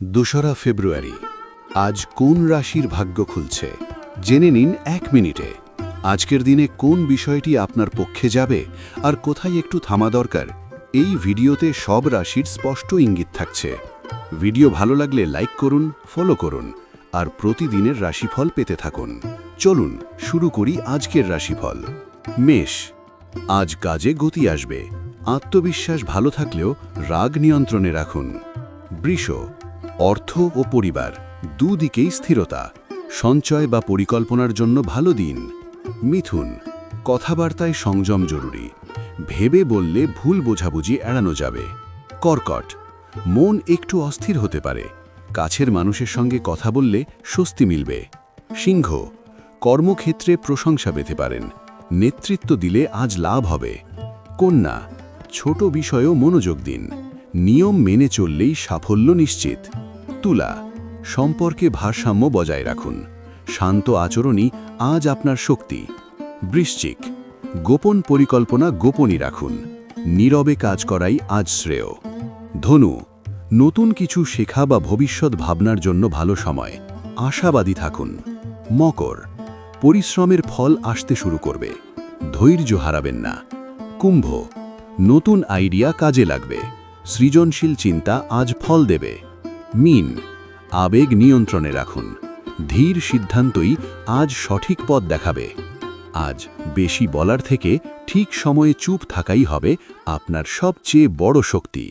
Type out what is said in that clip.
2রা ফেব্রুয়ারি আজ কোন রাশির ভাগ্য খুলছে জেনে নিন 1 মিনিটে। আজকের দিনে কোন বিষয়টি আপনার পক্ষে যাবে আর কোথায় একটু থামা দরকার, এই ভিডিওতে সব রাশির স্পষ্ট ইঙ্গিত থাকছে। ভিডিও ভালো লাগলে লাইক করুন, ফলো করুন আর প্রতিদিনের রাশিফল পেতে থাকুন। চলুন শুরু করি আজকের রাশিফল। মেষ, আজ কাজে গতি আসবে। আত্মবিশ্বাস ভালো থাকলেও রাগ নিয়ন্ত্রণে রাখুন। বৃষ, অর্থ ও পরিবার দুদিকেই স্থিরতা, সঞ্চয় বা পরিকল্পনার জন্য ভালো দিন। মিথুন, কথাবার্তায় সংযম জরুরি, ভেবে বললে ভুল বোঝাবুঝি এড়ানো যাবে। কর্কট, মন একটু অস্থির হতে পারে, কাছের মানুষের সঙ্গে কথা বললে স্বস্তি মিলবে। সিংহ, কর্মক্ষেত্রে প্রশংসা পেতে পারেন, নেতৃত্ব দিলে আজ লাভ হবে। কন্যা, ছোট বিষয়েও মনোযোগ দিন, নিয়ম মেনে চললেই সাফল্য নিশ্চিত। তুলা, সম্পর্কে ভারসাম্য বজায় রাখুন, শান্ত আচরণই আজ আপনার শক্তি। বৃশ্চিক, গোপন পরিকল্পনা গোপনই রাখুন, নীরবে কাজ করাই আজ শ্রেয়। ধনু, নতুন কিছু শেখা বা ভবিষ্যৎ ভাবনার জন্য ভালো সময়, আশাবাদী থাকুন। মকর, পরিশ্রমের ফল আসতে শুরু করবে, ধৈর্য হারাবেন না। কুম্ভ, নতুন আইডিয়া কাজে লাগবে, সৃজনশীল চিন্তা আজ ফল দেবে। মীন, আবেগ নিয়ন্ত্রণে রাখুন, ধীর সিদ্ধান্তই আজ সঠিক পথ দেখাবে। আজ বেশি বলার থেকে ঠিক সময়ে চুপ থাকাই হবে আপনার সবচেয়ে বড় শক্তি।